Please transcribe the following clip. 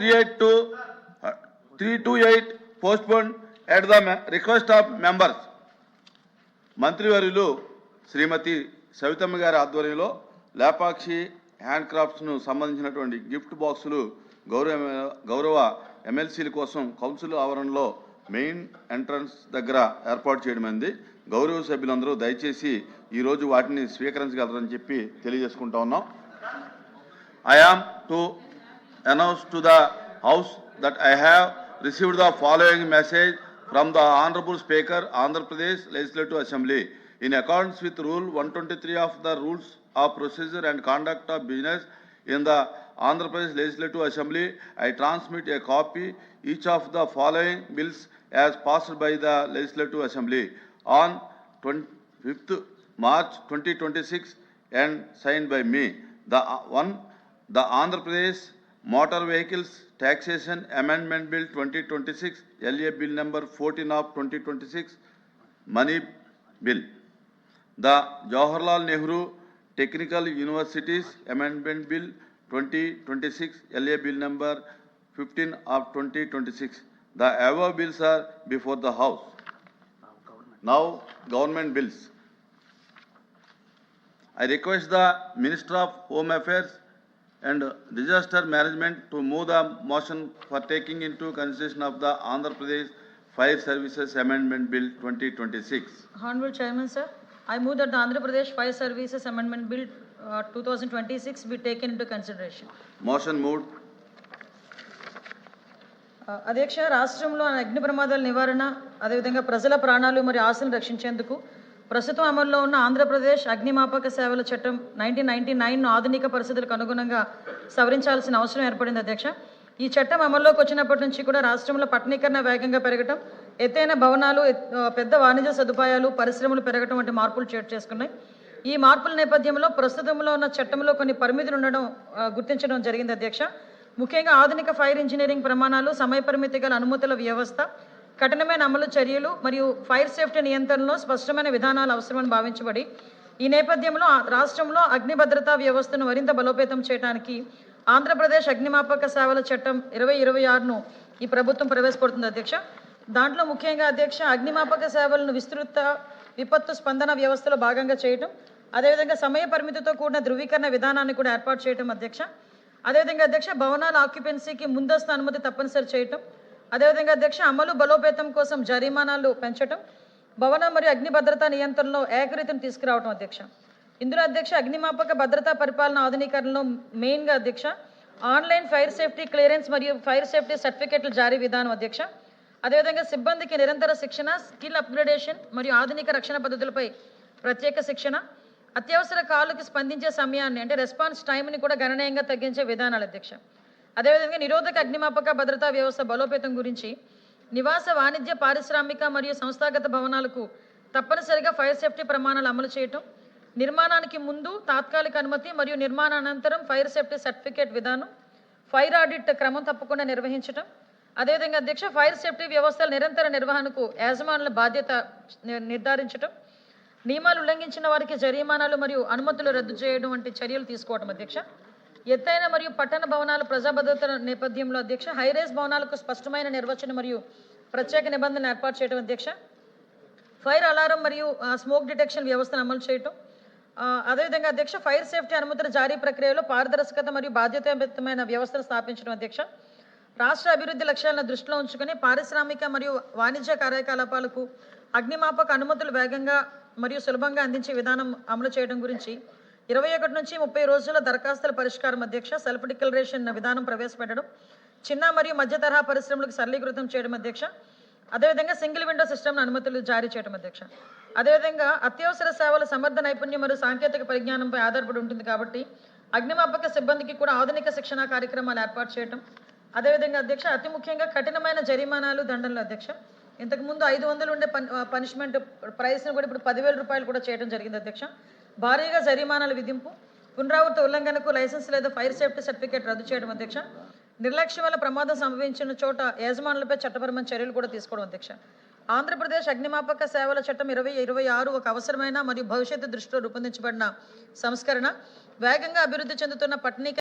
328 postponed at the request of members. మంత్రివర్యులు శ్రీమతి సవితమ్మ గారి ఆధ్వర్యంలో లేపాక్షి హ్యాండ్ క్రాఫ్ట్స్ను సంబంధించినటువంటి గిఫ్ట్ బాక్సులు గౌరవ ఎమ్మెల్సీల కోసం కౌన్సిల్ ఆవరణలో మెయిన్ ఎంట్రన్స్ దగ్గర ఏర్పాటు చేయడమైంది. గౌరవ సభ్యులందరూ దయచేసి ఈరోజు వాటిని స్వీకరించగలరని చెప్పి తెలియజేసుకుంటా ఉన్నాం. I am to announce to the House that I have received the following message from the Honorable Speaker, Andhra Pradesh Legislative Assembly. In accordance with Rule 123 of the Rules of Procedure and Conduct of Business in the Andhra Pradesh Legislative Assembly, I transmit a copy each of the following bills as passed by the Legislative Assembly on 5th March 2026 and signed by me. The Andhra Pradesh Motor Vehicles Taxation Amendment Bill 2026, LA Bill number 14 of 2026, Money Bill. The Jawaharlal Nehru Technical Universities Amendment Bill 2026, LA Bill number 15 of 2026. The above bills are before the House. Now, government bills. I request the Minister of Home Affairs and Disaster Management to move the motion for taking into consideration of the Andhra Pradesh Fire Services Amendment Bill 2026. Honorable Chairman, sir, I move that the Andhra Pradesh Fire Services Amendment Bill 2026 be taken into consideration. Motion moved. అధ్యక్ష, రాష్ట్రంలో అగ్ని ప్రమాదాల నివారణ అదేవిధంగా ప్రజల ప్రాణాలు మరియు ఆస్తులను రక్షించేందుకు ప్రస్తుతం అమల్లో ఉన్న ఆంధ్రప్రదేశ్ అగ్నిమాపక సేవల చట్టం 1999 ఆధునిక పరిస్థితులకు అనుగుణంగా సవరించాల్సిన అవసరం ఏర్పడింది. అధ్యక్ష, ఈ చట్టం అమల్లోకి వచ్చినప్పటి నుంచి కూడా రాష్ట్రంలో పట్టణీకరణ వేగంగా పెరగటం, ఎత్తైన భవనాలు, పెద్ద వాణిజ్య సదుపాయాలు, పరిశ్రమలు పెరగటం వంటి మార్పులు చోటు చేసుకున్నాయి. ఈ మార్పుల నేపథ్యంలో ప్రస్తుతంలో ఉన్న చట్టంలో కొన్ని పరిమితులు ఉండడం గుర్తించడం జరిగింది. అధ్యక్ష, ముఖ్యంగా ఆధునిక ఫైర్ ఇంజనీరింగ్ ప్రమాణాలు, సమయ పరిమితి గల అనుమతుల వ్యవస్థ, కఠినమైన అమలు చర్యలు మరియు ఫైర్ సేఫ్టీ నియంత్రణలో స్పష్టమైన విధానాలు అవసరమని భావించబడి, ఈ నేపథ్యంలో రాష్ట్రంలో అగ్ని భద్రతా వ్యవస్థను మరింత బలోపేతం చేయడానికి ఆంధ్రప్రదేశ్ అగ్నిమాపక సేవల చట్టం 2026ను ఈ ప్రభుత్వం ప్రవేశపెడుతుంది. అధ్యక్ష, దాంట్లో ముఖ్యంగా అధ్యక్ష అగ్నిమాపక సేవలను విస్తృత విపత్తు స్పందన వ్యవస్థలో భాగంగా చేయటం, అదేవిధంగా సమయ పరిమితితో కూడిన ధృవీకరణ విధానాన్ని కూడా ఏర్పాటు చేయటం. అధ్యక్ష, అదేవిధంగా అధ్యక్ష భవనాల ఆక్యుపెన్సీకి ముందస్తు అనుమతి తప్పనిసరి చేయటం, అదేవిధంగా అధ్యక్ష అమలు బలోపేతం కోసం జరిమానాలు పెంచడం, భవన మరియు అగ్ని భద్రతా నియంత్రణలో ఏకరీతిని తీసుకురావడం. అధ్యక్ష, ఇందులో అధ్యక్ష అగ్నిమాపక భద్రతా పరిపాలన ఆధునీకరణలో మెయిన్గా అధ్యక్ష ఆన్లైన్ ఫైర్ సేఫ్టీ క్లియరెన్స్ మరియు ఫైర్ సేఫ్టీ సర్టిఫికేట్ల జారీ విధానం. అధ్యక్ష, అదేవిధంగా సిబ్బందికి నిరంతర శిక్షణ, స్కిల్ అప్గ్రేడేషన్ మరియు ఆధునిక రక్షణ పద్ధతులపై ప్రత్యేక శిక్షణ, అత్యవసర కాలుకి స్పందించే సమయాన్ని అంటే రెస్పాన్స్ టైంని కూడా గణనీయంగా తగ్గించే విధానాలు. అధ్యక్ష, అదేవిధంగా నిరోధక అగ్నిమాపక భద్రతా వ్యవస్థ బలోపేతం గురించి నివాస, వాణిజ్య, పారిశ్రామిక మరియు సంస్థాగత భవనాలకు తప్పనిసరిగా ఫైర్ సేఫ్టీ ప్రమాణాలు అమలు చేయటం, నిర్మాణానికి ముందు తాత్కాలిక అనుమతి మరియు నిర్మాణానంతరం ఫైర్ సేఫ్టీ సర్టిఫికేట్ విధానం, ఫైర్ ఆడిట్ క్రమం తప్పకుండా నిర్వహించడం, అదేవిధంగా అధ్యక్ష ఫైర్ సేఫ్టీ వ్యవస్థల నిరంతర నిర్వహణకు యాజమానుల బాధ్యత నిర్ధారించడం, నియమాలు ఉల్లంఘించిన వారికి జరిమానాలు మరియు అనుమతులు రద్దు చేయడం వంటి చర్యలు తీసుకోవడం. అధ్యక్ష, ఎత్తైన మరియు పట్టణ భవనాల ప్రజా భద్రత నేపథ్యంలో అధ్యక్ష హైరేజ్ భవనాలకు స్పష్టమైన నిర్వచనం మరియు ప్రత్యేక నిబంధనలు ఏర్పాటు చేయడం. అధ్యక్ష, ఫైర్ అలారం మరియు స్మోక్ డిటెక్షన్ వ్యవస్థను అమలు చేయడం, అదేవిధంగా అధ్యక్ష ఫైర్ సేఫ్టీ అనుమతుల జారీ ప్రక్రియలో పారదర్శకత మరియు బాధ్యతాయుతమైన వ్యవస్థను స్థాపించడం. అధ్యక్ష, రాష్ట్ర అభివృద్ధి లక్ష్యాలను దృష్టిలో ఉంచుకొని పారిశ్రామిక మరియు వాణిజ్య కార్యకలాపాలకు అగ్నిమాపక అనుమతులు వేగంగా మరియు సులభంగా అందించే విధానం అమలు చేయడం గురించి 21 నుంచి 30 రోజుల దరఖాస్తుల పరిష్కారం. అధ్యక్ష, సెల్ఫ్ డిక్లరేషన్ విధానం ప్రవేశపెట్టడం, చిన్న మరియు మధ్య తరహా పరిశ్రమలకు సరళీకృతం చేయడం. అధ్యక్ష, అదేవిధంగా సింగిల్ విండో సిస్టమ్ అనుమతులు జారీ చేయడం. అధ్యక్ష, అదేవిధంగా అత్యవసర సేవల సమర్థ నైపుణ్యం మరియు సాంకేతిక పరిజ్ఞానంపై ఆధారపడి ఉంటుంది కాబట్టి అగ్నిమాపక సిబ్బందికి కూడా ఆధునిక శిక్షణ కార్యక్రమాలు ఏర్పాటు చేయడం. అదేవిధంగా అధ్యక్ష అతి ముఖ్యంగా కఠినమైన జరిమానాలు, దండనలు. అధ్యక్ష, ఇంతకుముందు 500 ఉండే పనిష్మెంట్ ప్రైస్ను కూడా ఇప్పుడు 10,000 రూపాయలు కూడా చేయడం జరిగింది. అధ్యక్ష, భారీగా జరిమానాల విధింపు, పునరావృత ఉల్లంఘనకు లైసెన్స్ లేదా ఫైర్ సేఫ్టీ సర్టిఫికేట్ రద్దు చేయడం. అధ్యక్ష, నిర్లక్ష్యం వల్ల ప్రమాదం సంభవించిన చోట యజమానులపై చట్టపరమైన చర్యలు కూడా తీసుకోవడం. అధ్యక్ష, ఆంధ్రప్రదేశ్ అగ్నిమాపక సేవల చట్టం 2026 ఒక అవసరమైన మరియు భవిష్యత్తు దృష్టిలో రూపొందించబడిన సంస్కరణ. వేగంగా అభివృద్ధి చెందుతున్న పట్టణీకరణ